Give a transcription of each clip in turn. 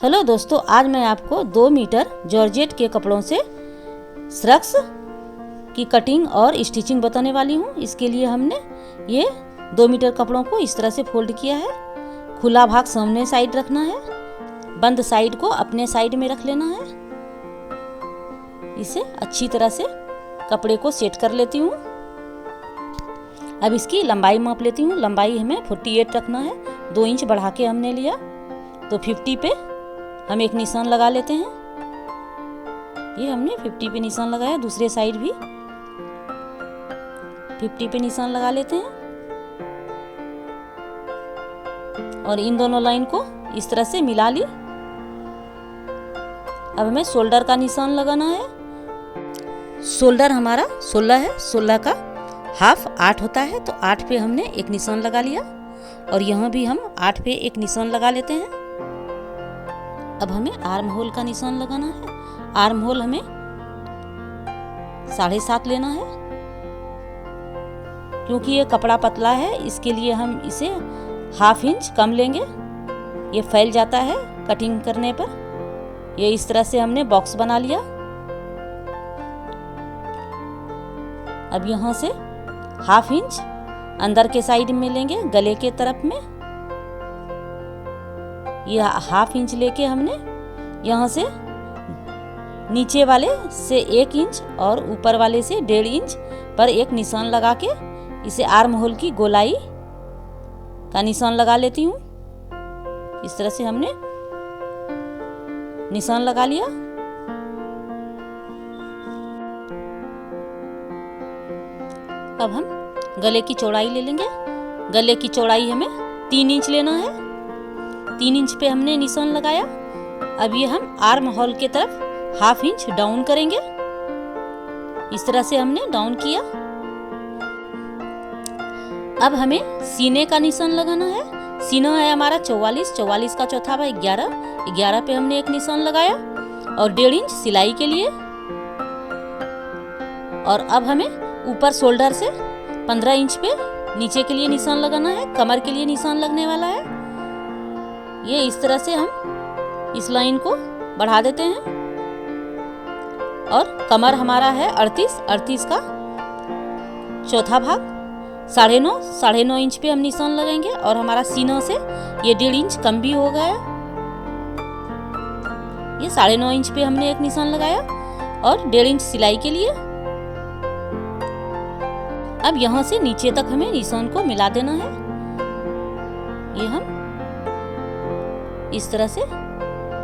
Hello दोस्तों, आज मैं आपको 2 मीटर जॉर्जेट के कपड़ों से श्रग्स की कटिंग और स्टिचिंग बताने वाली हूँ। इसके लिए हमने ये 2 मीटर कपड़ों को इस तरह से फोल्ड किया है। खुला भाग सामने साइड रखना है, बंद साइड को अपने साइड में रख लेना है। इसे अच्छी तरह से कपड़े को सेट कर लेती हूँ। अब इसकी लंबाई माप लेती हूँ। लंबाई हमें 48 रखना है, 2 इंच बढ़ा के हमने लिया तो 50 पे हम एक निशान लगा लेते हैं। ये हमने 50 पे निशान लगाया, दूसरे साइड भी 50 पे निशान लगा लेते हैं और इन दोनों लाइन को इस तरह से मिला ली। अब हमें शोल्डर का निशान लगाना है। शोल्डर हमारा 16 है, 16 का हाफ 8 होता है, तो 8 पे हमने एक निशान लगा लिया और यहाँ भी हम 8 पे एक निशान लगा लेते हैं। अब हमें आर्म होल का निशान लगाना है। आर्म होल हमें 7.5 लेना है, क्योंकि ये कपड़ा पतला है इसके लिए हम इसे ½ इंच कम लेंगे। ये फैल जाता है कटिंग करने पर। ये इस तरह से हमने बॉक्स बना लिया। अब यहाँ से ½ इंच अंदर के साइड में लेंगे, गले के तरफ में। ये ½ इंच लेके हमने यहाँ से नीचे वाले से 1 इंच और ऊपर वाले से 1.5 इंच पर एक निशान लगा के इसे आर्म होल की गोलाई का निशान लगा लेती हूँ। इस तरह से हमने निशान लगा लिया। अब हम गले की चौड़ाई ले लेंगे। गले की चौड़ाई हमें 3 इंच लेना है। 3 इंच पे हमने निशान लगाया। अब ये हम आर्म होल के तरफ ½ इंच डाउन करेंगे। इस तरह से हमने डाउन किया। अब हमें सीने का निशान लगाना है। सीना है हमारा 44, 44 का चौथा भाग 11, 11 पे हमने एक निशान लगाया और 1.5 इंच सिलाई के लिए। और अब हमें ऊपर शोल्डर से 15 इंच पे नीचे के लिए निशान लगाना है। कमर के लिए निशान लगने वाला है। ये इस तरह से हम इस लाइन को बढ़ा देते हैं और कमर हमारा है 38 का चौथा भाग 9.5 इंच पे हम निशान लगाएंगे और हमारा सीना से ये 1.5 इंच कम भी हो गया। ये 9.5 इंच पे हमने एक निशान लगाया और 1.5 इंच सिलाई के लिए। अब यहाँ से नीचे तक हमें निशान को मिला देना है। ये हम इस तरह से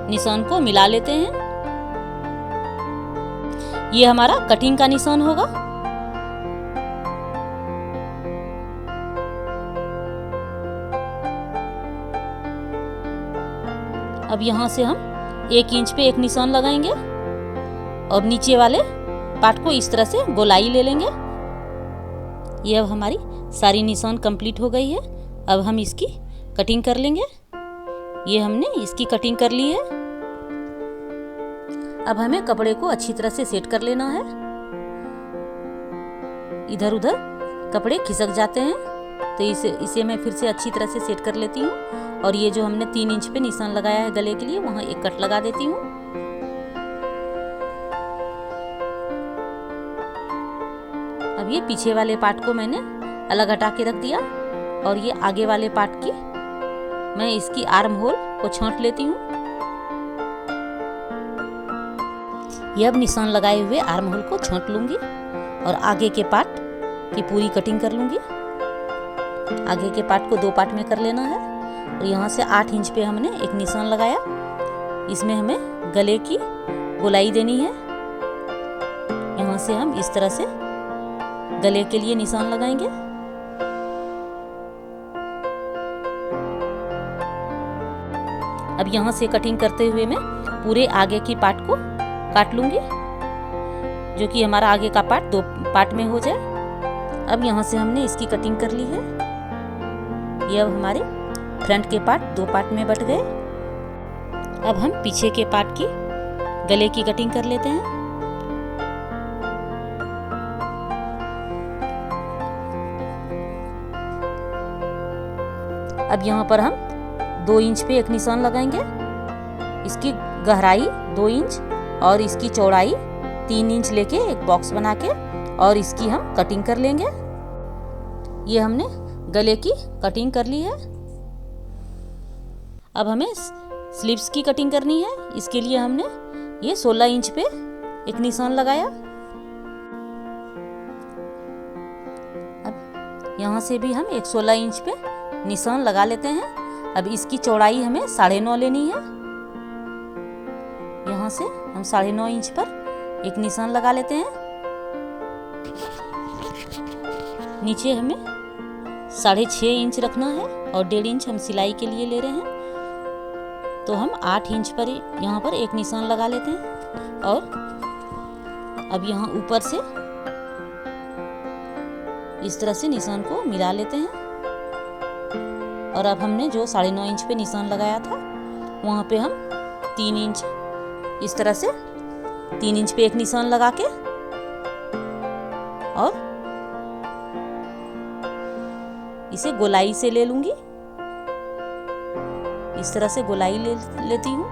निशान को मिला लेते हैं। ये हमारा कटिंग का निशान होगा। अब यहाँ से हम 1 इंच पे एक निशान लगाएंगे और नीचे वाले पार्ट को इस तरह से गोलाई ले लेंगे। ये अब हमारी सारी निशान कंप्लीट हो गई है। अब हम इसकी कटिंग कर लेंगे। ये हमने इसकी कटिंग कर ली है। अब हमें कपड़े को अच्छी तरह से सेट कर लेना है। इधर उधर कपड़े खिसक जाते हैं, तो इसे मैं फिर से अच्छी तरह से सेट कर लेती हूँ। और ये जो हमने 3 इंच पे निशान लगाया है गले के लिए, वहाँ एक कट लगा देती हूँ। अब ये पीछे वाले पार्ट को मैंने अलग हटा के रख दिया और ये आगे वाले पार्ट की मैं इसकी आर्म होल को छांट लेती हूँ। ये अब निशान लगाए हुए आर्म होल को छांट लूंगी और आगे के पार्ट की पूरी कटिंग कर लूंगी। आगे के पार्ट को 2 पार्ट में कर लेना है और यहाँ से 8 इंच पे हमने एक निशान लगाया। इसमें हमें गले की गोलाई देनी है। यहाँ से हम इस तरह से गले के लिए निशान लगाएंगे। अब यहाँ से कटिंग करते हुए मैं पूरे आगे की पार्ट को काट लूंगी, जो कि हमारा आगे का पार्ट 2 पार्ट में हो जाए। अब यहाँ से हमने इसकी कटिंग कर ली है। ये अब हमारे फ्रंट के पार्ट 2 पार्ट में बट गए। अब हम पीछे के पार्ट की गले की कटिंग कर लेते हैं। अब यहाँ पर हम 2 इंच पे एक निशान लगाएंगे। इसकी गहराई 2 इंच और इसकी चौड़ाई 3 इंच लेके एक बॉक्स बना के और इसकी हम कटिंग कर लेंगे। ये हमने गले की कटिंग कर ली है। अब हमें स्लीव्स की कटिंग करनी है। इसके लिए हमने ये 16 इंच पे एक निशान लगाया। अब यहाँ से भी हम एक 16 इंच पे निशान लगा लेते हैं। अब इसकी चौड़ाई हमें 9.5 लेनी है। यहाँ से हम 9.5 इंच पर एक निशान लगा लेते हैं। नीचे हमें 6.5 इंच रखना है और 1.5 इंच हम सिलाई के लिए ले रहे हैं, तो हम 8 इंच पर यहाँ पर एक निशान लगा लेते हैं। और अब यहाँ ऊपर से इस तरह से निशान को मिला लेते हैं। और अब हमने जो 9.5 इंच पे निशान लगाया था वहाँ पे हम 3 इंच इस तरह से 3 इंच पे एक निशान लगा के और इसे गोलाई से ले लूंगी। इस तरह से गोलाई ले लेती हूँ।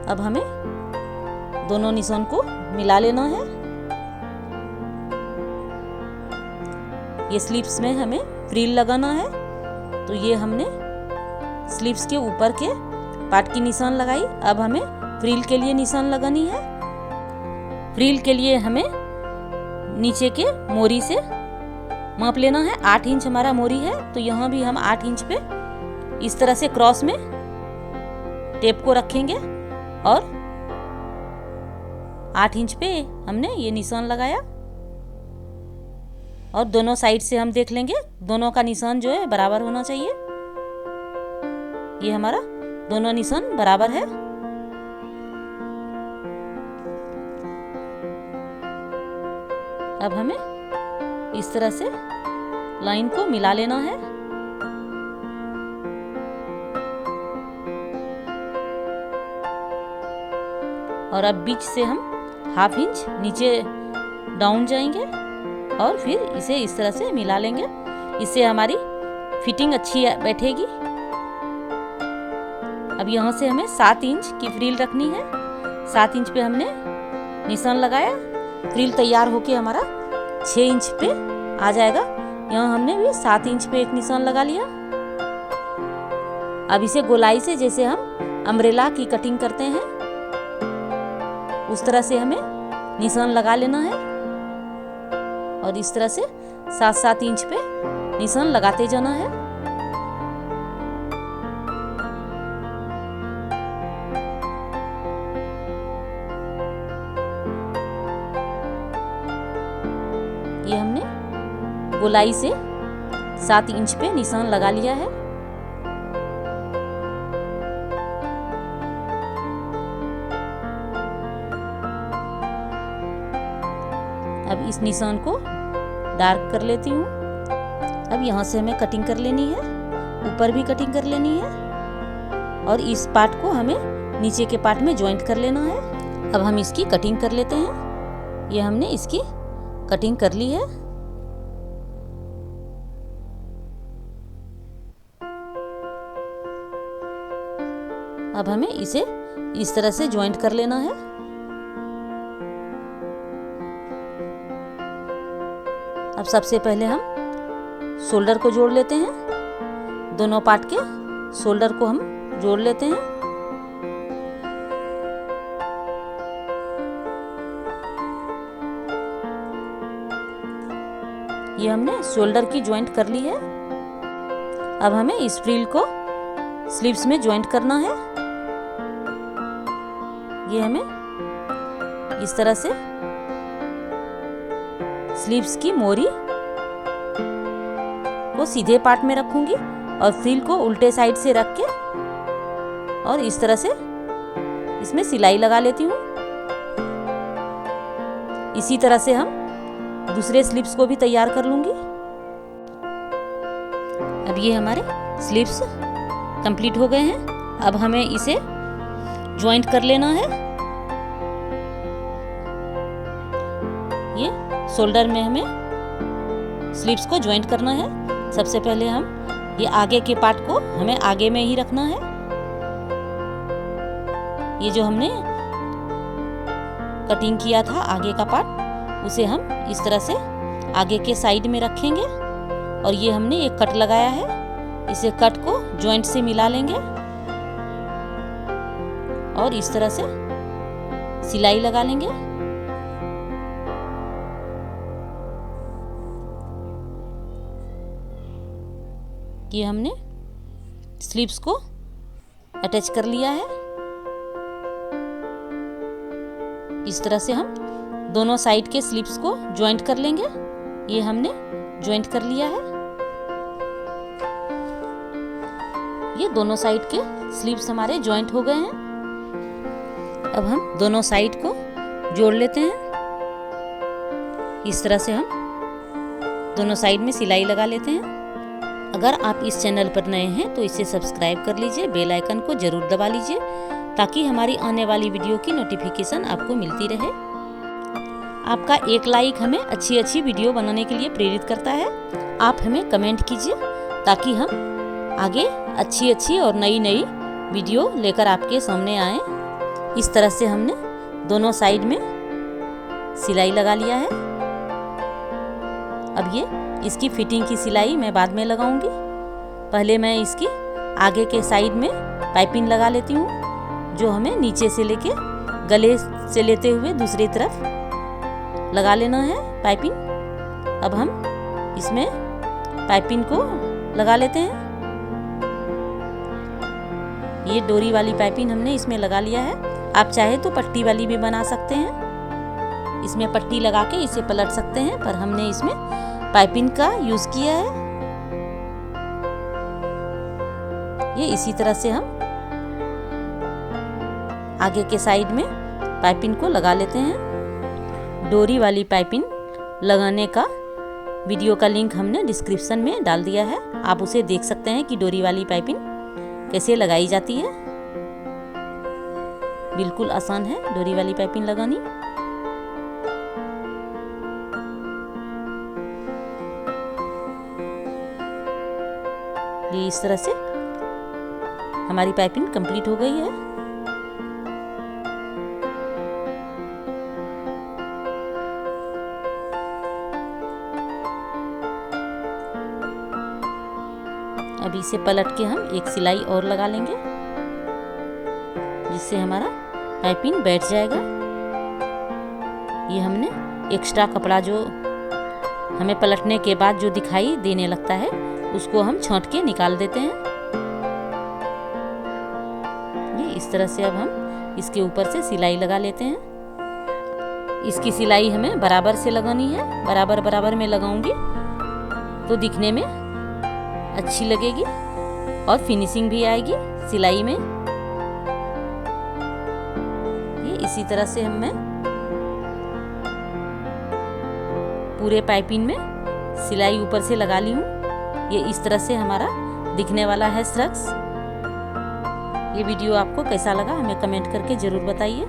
अब हमें दोनों निशान को मिला लेना है। ये स्लीव्स में हमें फ्रिल लगाना है, तो ये हमने स्लीव्स के ऊपर के पार्ट की निशान लगाई। अब हमें फ्रिल के लिए निशान लगानी है। फ्रिल के लिए हमें नीचे के मोरी से माप लेना है। 8 इंच हमारा मोरी है, तो यहाँ भी हम 8 इंच पे इस तरह से क्रॉस में टेप को रखेंगे और 8 इंच पे हमने ये निशान लगाया। और दोनों साइड से हम देख लेंगे, दोनों का निशान जो है बराबर होना चाहिए। ये हमारा दोनों निशान बराबर है। अब हमें इस तरह से लाइन को मिला लेना है। और अब बीच से हम 1/2 इंच नीचे डाउन जाएंगे और फिर इसे इस तरह से मिला लेंगे। इससे हमारी फिटिंग अच्छी बैठेगी। अब यहाँ से हमें 7 इंच की फ्रिल रखनी है। 7 इंच पे हमने निशान लगाया। फ्रिल तैयार होके हमारा 6 इंच पे आ जाएगा। यहाँ हमने भी 7 इंच पे एक निशान लगा लिया। अब इसे गोलाई से जैसे हम अम्ब्रेला की कटिंग करते हैं उस तरह से हमें निशान लगा लेना है और इस तरह से 7-7 इंच पे निशान लगाते जाना है। ये हमने गोलाई से 7 इंच पे निशान लगा लिया है। अब इस निशान को डार्क कर लेती हूँ। अब यहाँ से हमें कटिंग कर लेनी है, ऊपर भी कटिंग कर लेनी है और इस पार्ट को हमें नीचे के पार्ट में ज्वाइंट कर लेना है। अब हम इसकी कटिंग कर लेते हैं। ये हमने इसकी कटिंग कर ली है। अब हमें इसे इस तरह से ज्वाइंट कर लेना है। अब सबसे पहले हम शोल्डर को जोड़ लेते हैं। दोनों पार्ट के शोल्डर को हम जोड़ लेते हैं। ये हमने शोल्डर की ज्वाइंट कर ली है। अब हमें इस फ्रिल को स्लीव्स में ज्वाइंट करना है। ये हमें इस तरह से स्लीव्स की मोरी को सीधे पार्ट में रखूंगी और फ्रिल को उल्टे साइड से रख के और इस तरह से इसमें सिलाई लगा लेती हूँ। इसी तरह से हम दूसरे स्लीव्स को भी तैयार कर लूंगी। अब ये हमारे स्लीव्स कंप्लीट हो गए हैं। अब हमें इसे ज्वाइंट कर लेना है। ये शोल्डर में हमें स्लीव्स को ज्वाइंट करना है। सबसे पहले हम ये आगे के पार्ट को हमें आगे में ही रखना है। ये जो हमने कटिंग किया था आगे का पार्ट, उसे हम इस तरह से आगे के साइड में रखेंगे और ये हमने एक कट लगाया है, इसे कट को जॉइंट से मिला लेंगे और इस तरह से सिलाई लगा लेंगे। ये हमने स्लीव्स को अटैच कर लिया है। इस तरह से हम दोनों साइड के स्लीव्स को जॉइंट कर लेंगे। ये हमने जॉइंट कर लिया है। ये दोनों साइड के स्लीव्स हमारे जॉइंट हो गए हैं। अब हम दोनों साइड को जोड़ लेते हैं। इस तरह से हम दोनों साइड में सिलाई लगा लेते हैं। अगर आप इस चैनल पर नए हैं तो इसे सब्सक्राइब कर लीजिए, बेल आइकन को जरूर दबा लीजिए ताकि हमारी आने वाली वीडियो की नोटिफिकेशन आपको मिलती रहे। आपका एक लाइक हमें अच्छी वीडियो बनाने के लिए प्रेरित करता है। आप हमें कमेंट कीजिए ताकि हम आगे अच्छी और नई वीडियो लेकर आपके सामने आएँ। इस तरह से हमने दोनों साइड में सिलाई लगा लिया है। अब ये इसकी फिटिंग की सिलाई मैं बाद में लगाऊंगी। पहले मैं इसकी आगे के साइड में पाइपिंग लगा लेती हूँ, जो हमें नीचे से लेके गले से लेते हुए दूसरी तरफ लगा लेना है पाइपिंग। अब हम इसमें पाइपिंग को लगा लेते हैं। ये डोरी वाली पाइपिंग हमने इसमें लगा लिया है। आप चाहे तो पट्टी वाली भी बना सकते हैं, इसमें पट्टी लगा के इसे पलट सकते हैं, पर हमने इसमें पाइपिंग का यूज किया है। ये इसी तरह से हम आगे के साइड में पाइपिंग को लगा लेते हैं। डोरी वाली पाइपिंग लगाने का वीडियो का लिंक हमने डिस्क्रिप्शन में डाल दिया है, आप उसे देख सकते हैं कि डोरी वाली पाइपिंग कैसे लगाई जाती है। बिल्कुल आसान है डोरी वाली पाइपिंग लगानी। ये इस तरह से हमारी पाइपिंग कंप्लीट हो गई है। अब इसे पलट के हम एक सिलाई और लगा लेंगे, जिससे हमारा पाइपिंग बैठ जाएगा। ये हमने एक्स्ट्रा कपड़ा जो हमें पलटने के बाद जो दिखाई देने लगता है, उसको हम छांट के निकाल देते हैं। ये इस तरह से अब हम इसके ऊपर से सिलाई लगा लेते हैं। इसकी सिलाई हमें बराबर से लगानी है, बराबर में लगाऊंगी तो दिखने में अच्छी लगेगी और फिनिशिंग भी आएगी सिलाई में। ये इसी तरह से मैं पूरे पाइपिंग में सिलाई ऊपर से लगा ली हूँ। ये इस तरह से हमारा दिखने वाला है श्रग्स। ये वीडियो आपको कैसा लगा हमें कमेंट करके ज़रूर बताइए।